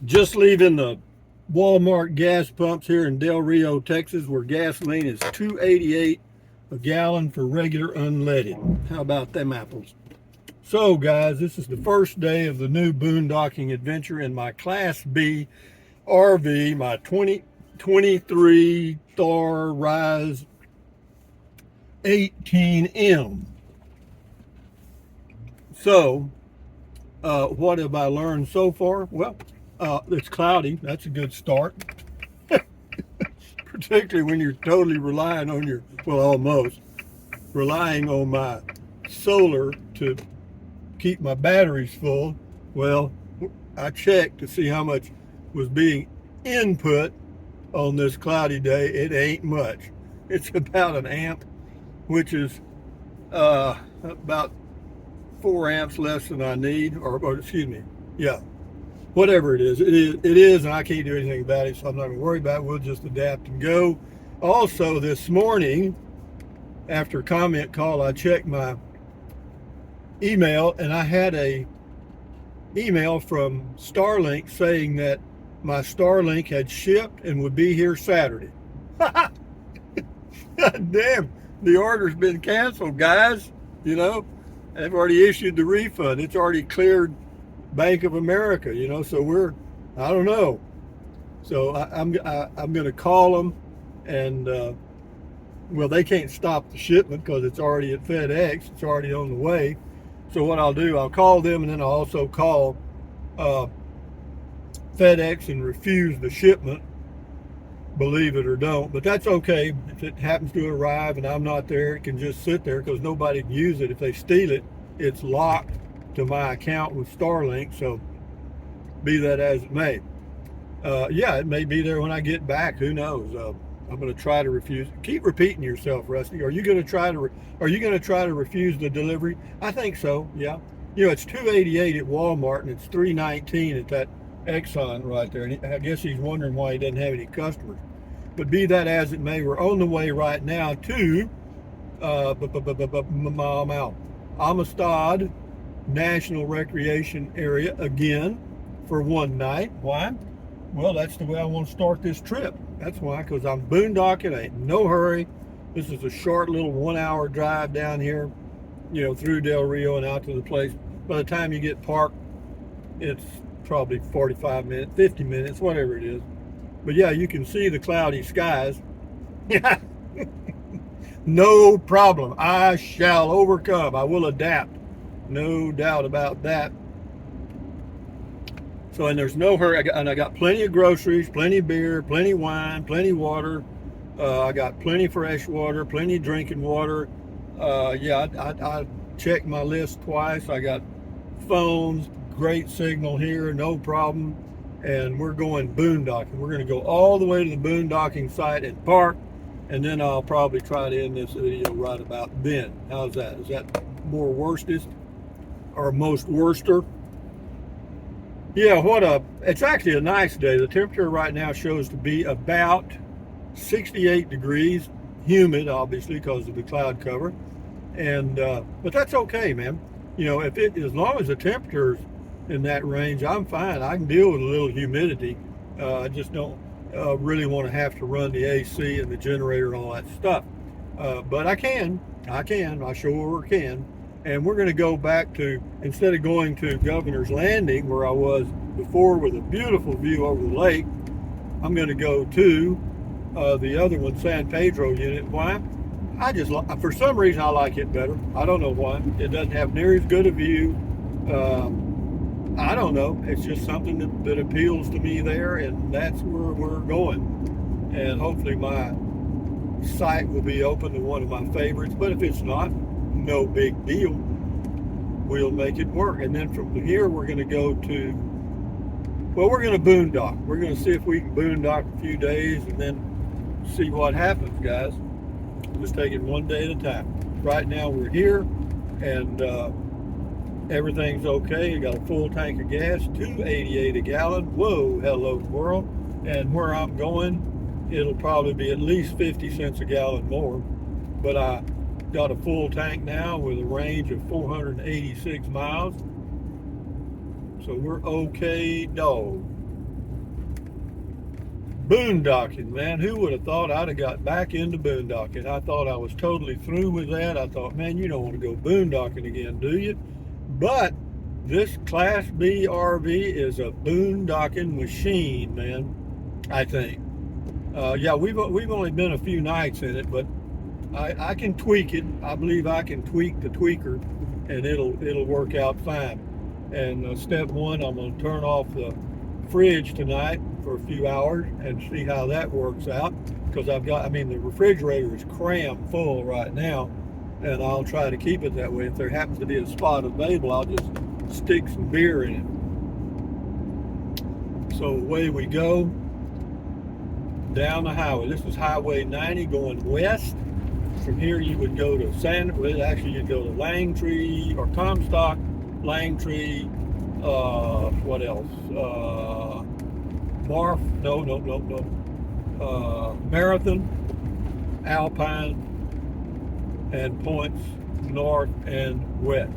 Just leaving the Walmart gas pumps here in Del Rio, Texas, where gasoline is $2.88 a gallon for regular unleaded. How about them apples? So, guys, this is the first day of the new boondocking adventure in my Class B RV, my 2023 Thor Rise 18M. So, what have I learned so far? Well, it's cloudy. That's a good start. Particularly when you're totally relying on almost relying on my solar to keep my batteries full. Well, I checked to see how much was being input on this cloudy day. It ain't much. It's about an amp, which is about 4 amps less than I need, or excuse me, yeah, whatever it is, and I can't do anything about it, so I'm not going to worry about it. We'll just adapt and go. Also, this morning, after comment call, I checked my email, and I had a email from Starlink saying that my Starlink had shipped and would be here Saturday. God damn, the order's been canceled, guys. You know, they've already issued the refund. It's already cleared Bank of America, so I don't know. So I'm going to call them, and well, they can't stop the shipment because it's already at FedEx. It's already on the way. So what I'll do, I'll call them, and then I'll also call FedEx and refuse the shipment, believe it or don't. But that's okay. If it happens to arrive and I'm not there, it can just sit there because nobody can use it. If they steal it, it's locked to my account with Starlink. So be that as it may. Yeah, it may be there when I get back. Who knows? I'm going to try to refuse. Keep repeating yourself, Rusty. Are you going to try to refuse the delivery? I think so. Yeah. It's $2.88 at Walmart and it's $3.19 at that Exxon right there. And I guess he's wondering why he doesn't have any customers. But be that as it may, we're on the way right now to Amistad National Recreation Area again for one night. Why? Well, that's the way I want to start this trip. That's why, because I'm boondocking. Ain't no hurry. This is a short little 1-hour drive down here, through Del Rio and out to the place. By the time you get parked, it's probably 45 minutes, 50 minutes, whatever it is. But yeah, you can see the cloudy skies. Yeah. No problem. I shall overcome. I will adapt. No doubt about that. So, and there's no hurry. I got plenty of groceries, plenty of beer, plenty of wine, plenty of water. I got plenty of fresh water, plenty of drinking water. Yeah, I checked my list twice. I got phones, great signal here, no problem. And we're going boondocking. We're going to go all the way to the boondocking site and park. And then I'll probably try to end this video right about then. How's that? Is that more worstest or most worster? Yeah, it's actually a nice day. The temperature right now shows to be about 68 degrees, humid, obviously, because of the cloud cover. And, but that's okay, man. As long as the temperature's in that range, I'm fine. I can deal with a little humidity. I just don't really want to have to run the AC and the generator and all that stuff. But I sure can. And we're going to go back to, instead of going to Governor's Landing, where I was before with a beautiful view over the lake, I'm going to go to the other one, San Pedro unit. Why? For some reason, I like it better. I don't know why. It doesn't have near as good a view. I don't know. It's just something that appeals to me there, and that's where we're going. And hopefully my site will be open to one of my favorites. But if it's not, no big deal. We'll make it work. And then from here, we're going to go to, we're going to boondock. We're going to see if we can boondock a few days and then see what happens, guys. Just take it one day at a time. Right now, we're here, and everything's okay. I got a full tank of gas, $2.88 a gallon. Whoa, hello world. And where I'm going, it'll probably be at least 50 cents a gallon more. But I got a full tank now with a range of 486 miles. So we're okay, dog. Boondocking, man. Who would have thought I'd have got back into boondocking? I thought I was totally through with that. I thought, man, you don't want to go boondocking again, do you? But this Class B RV is a boondocking machine, man, I think. Yeah, we've only been a few nights in it, but I can tweak it. I believe I can tweak the tweaker, and it'll work out fine. And step one, I'm going to turn off the fridge tonight for a few hours and see how that works out. Because I mean, the refrigerator is crammed full right now, and I'll try to keep it that way. If there happens to be a spot available, I'll just stick some beer in it. So away we go down the highway. This is Highway 90 going west. From here you would go to actually you'd go to Langtree or Comstock, Langtree, what else? Marathon, Alpine, and points north and west.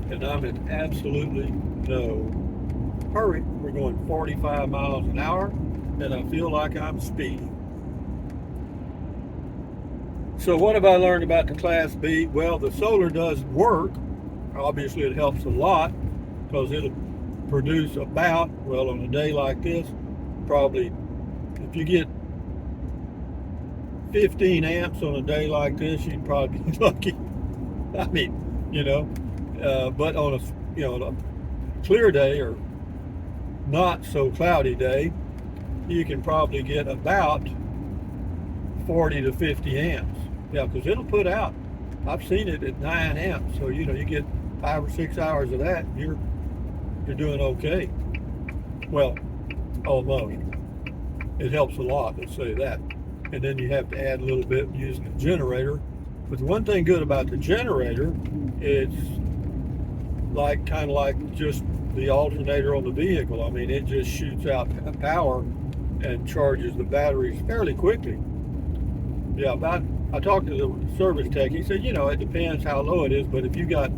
And I'm in absolutely no hurry. We're going 45 miles an hour, and I feel like I'm speeding. So what have I learned about the Class B? Well, the solar does work. Obviously, it helps a lot because it'll produce about, well, on a day like this, probably, if you get 15 amps on a day like this, you'd probably be lucky. I mean, but on a clear day or not so cloudy day, you can probably get about 40 to 50 amps. Yeah, because it'll put out. I've seen it at 9 amps. So you get 5 or 6 hours of that, you're doing okay. Well, almost. It helps a lot, let's say that. And then you have to add a little bit using the generator. But the one thing good about the generator, it's kind of like just the alternator on the vehicle. I mean, it just shoots out power and charges the batteries fairly quickly. Yeah, I talked to the service tech. He said, it depends how low it is, but if you got,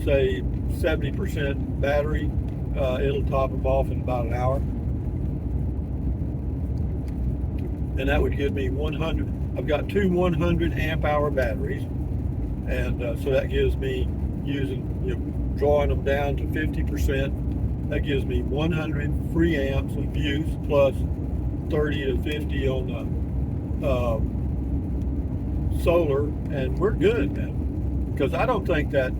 say, 70% battery, it'll top them off in about an hour. And that would give me 100. I've got two 100 amp hour batteries, and so that gives me drawing them down to 50%. That gives me 100 free amps of use plus 30 to 50 on the solar, and we're good, man. Because I don't think that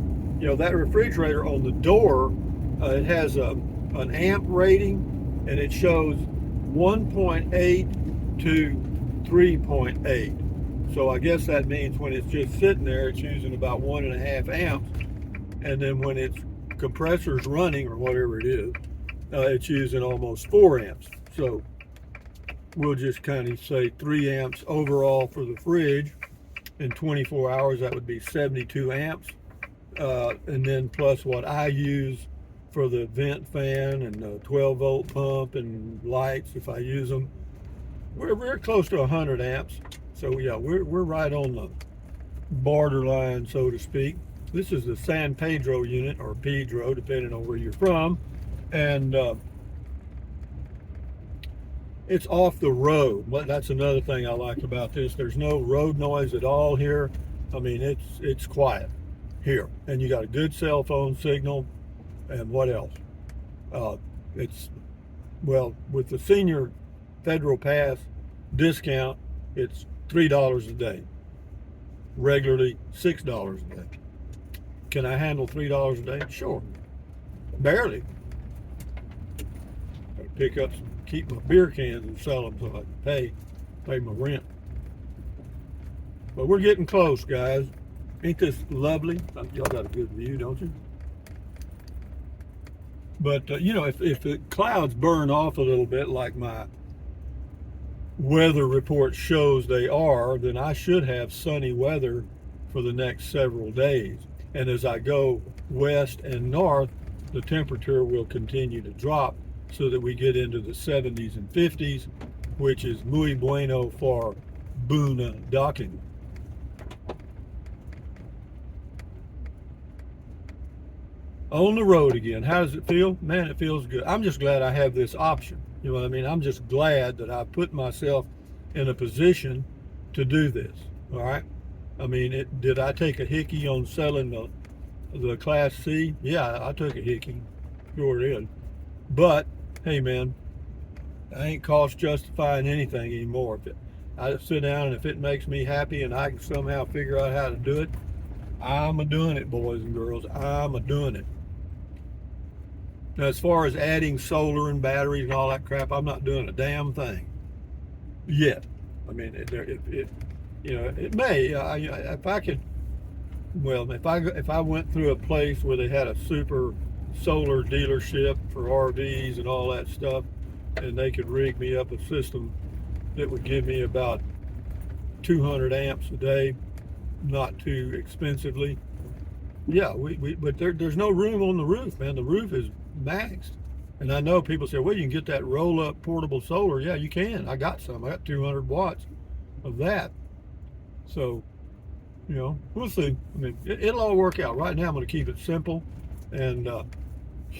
that refrigerator on the door, it has an amp rating, and it shows 1.8 to 3.8. So I guess that means when it's just sitting there, it's using about 1.5 amps, and then when its compressor's running or whatever it is, it's using almost 4 amps. So we'll just kind of say 3 amps overall for the fridge. In 24 hours, that would be 72 amps. And then plus what I use for the vent fan and the 12 volt pump and lights, if I use them, we're close to 100 amps. So yeah, we're right on the borderline, so to speak. This is the San Pedro unit, or Pedro, depending on where you're from. And it's off the road. That's another thing I like about this. There's no road noise at all here. I mean, it's quiet here. And you got a good cell phone signal. And what else? With the senior federal pass discount, it's $3 a day. Regularly $6 a day. Can I handle $3 a day? Sure. Barely. I pick up some, keep my beer cans and sell them so I can pay my rent. But we're getting close, guys. Ain't this lovely? Y'all got a good view, don't you? But if the clouds burn off a little bit, like my weather report shows they are, then I should have sunny weather for the next several days. And as I go west and north, the temperature will continue to drop so that we get into the 70s and 50s, which is muy bueno for boondocking. on the road again. How does it feel? Man, it feels good. I'm just glad I have this option. You know what I mean? I'm just glad that I put myself in a position to do this. All right. I mean, did I take a hickey on selling the Class C? Yeah, I took a hickey. Sure did. But hey, man, I ain't cost justifying anything anymore. If I sit down and if it makes me happy and I can somehow figure out how to do it, I'm a doing it, boys and girls. I'm a doing it. Now, as far as adding solar and batteries and all that crap, I'm not doing a damn thing yet. I mean, it may. If I could, well, if I went through a place where they had a super solar dealership for RVs and all that stuff, and they could rig me up a system that would give me about 200 amps a day, not too expensively. Yeah, but there's no room on the roof, man. The roof is maxed. And I know people say, well, you can get that roll-up portable solar. Yeah, you can. I got some. I got 200 watts of that. So, we'll see. I mean, it'll all work out. Right now, I'm going to keep it simple. And,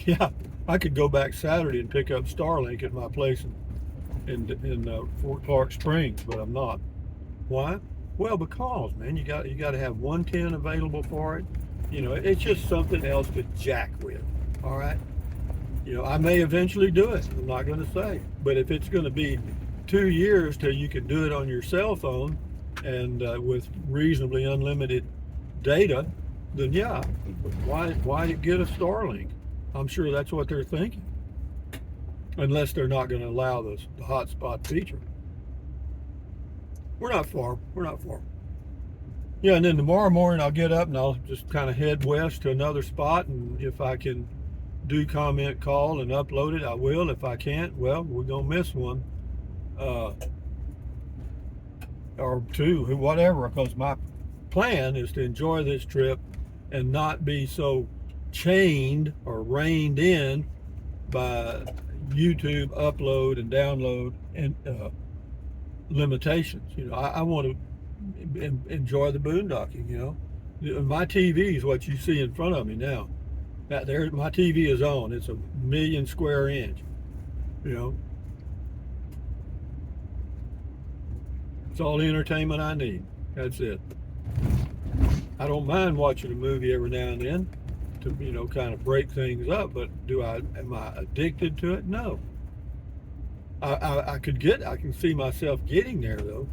yeah, I could go back Saturday and pick up Starlink at my place in Fort Clark Springs, but I'm not. Why? Well, because, man, you got to have 110 available for it. It's just something else to jack with. All right. I may eventually do it. I'm not going to say, but if it's going to be 2 years till you can do it on your cell phone and with reasonably unlimited data, then yeah, why get a Starlink? I'm sure that's what they're thinking, unless they're not going to allow the hotspot feature. We're not far. Yeah, and then tomorrow morning I'll get up and I'll just kind of head west to another spot, and if I can do comment call and upload it, I will. If I can't, well, we're gonna miss one or two, whatever, because my plan is to enjoy this trip and not be so chained or reined in by YouTube upload and download and limitations. I want to enjoy the boondocking. My TV is what you see in front of me now. My TV is on. It's 1,000,000 square inch. It's all the entertainment I need. That's it. I don't mind watching a movie every now and then to kind of break things up, but am I addicted to it? No. I can see myself getting there though.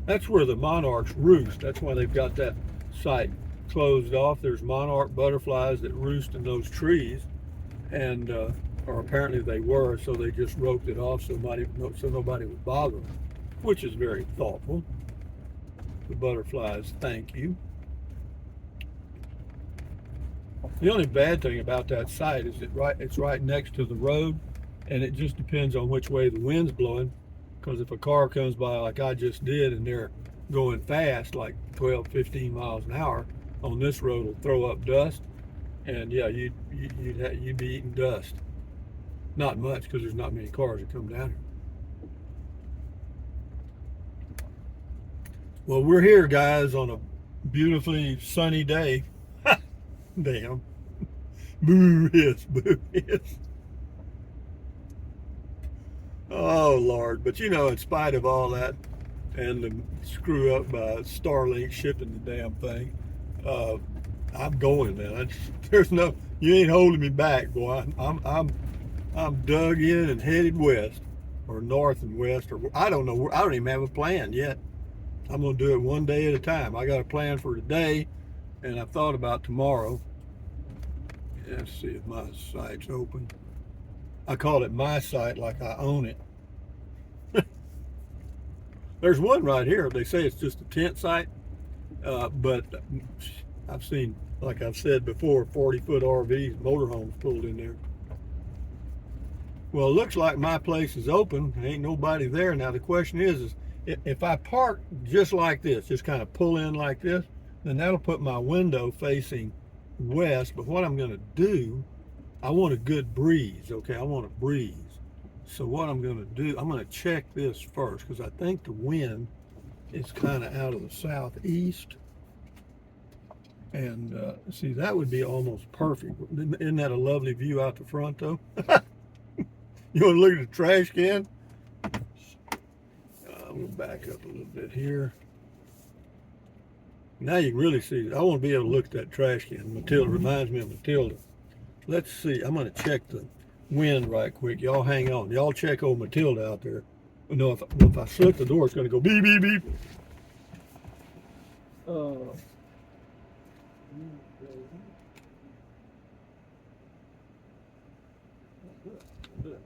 That's where the monarchs roost. That's why they've got that site closed off. There's monarch butterflies that roost in those trees, and or apparently they were, so they just roped it off so nobody would bother them, which is very thoughtful. The butterflies, thank you. The only bad thing about that site is it's right next to the road, and it just depends on which way the wind's blowing. Because if a car comes by like I just did and they're going fast, like 12, 15 miles an hour, on this road will throw up dust, and yeah, you'd be eating dust. Not much, because there's not many cars that come down here. Well, we're here, guys, on a beautifully sunny day. Damn. Boo hiss, boo hiss. Oh, Lord. But in spite of all that and the screw up by Starlink shipping the damn thing, I'm going, man. You ain't holding me back, boy. I'm dug in and headed west, or north and west, or I don't know. I don't even have a plan yet. I'm going to do it one day at a time. I got a plan for today, and I've thought about tomorrow. Let's see if my site's open. I call it my site like I own it. There's one right here. They say it's just a tent site, but I've seen, like I've said before, 40-foot RVs, motorhomes pulled in there. Well, it looks like my place is open. There ain't nobody there. Now, the question is if I park just like this, just kind of pull in like this, then that'll put my window facing west. But what I'm going to do, I want a good breeze, okay? I want a breeze. So what I'm going to do, I'm going to check this first, because I think the wind is kind of out of the southeast. And see, that would be almost perfect. Isn't that a lovely view out the front, though? You want to look at the trash can? I'm going to back up a little bit here. Now you can really see it. I want to be able to look at that trash can. Matilda reminds me of Matilda. Let's see. I'm going to check the wind right quick. Y'all hang on. Y'all check old Matilda out there. No, if I shut the door, it's going to go beep, beep, beep.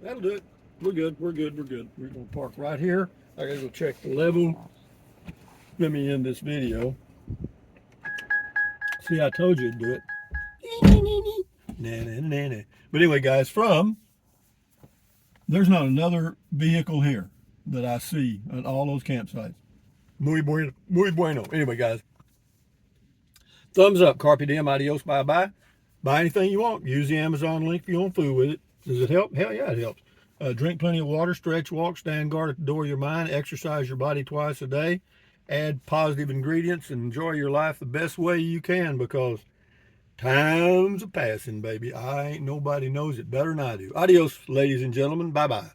That'll do it. We're good. We're good. We're good. We're going to park right here. I got to go check the level. Let me end this video. See, I told you to do it. Nah, nah, nah, nah. But anyway, guys, there's not another vehicle here that I see at all those campsites. Muy bueno. Muy bueno. Anyway, guys, thumbs up. Carpe diem. Adios. Bye-bye. Buy anything you want. Use the Amazon link if you want food with it. Does it help? Hell yeah, it helps. Drink plenty of water, stretch, walk, stand guard at the door of your mind, exercise your body twice a day, add positive ingredients, and enjoy your life the best way you can, because time's a passing, baby. Nobody knows it better than I do. Adios, ladies and gentlemen. Bye-bye.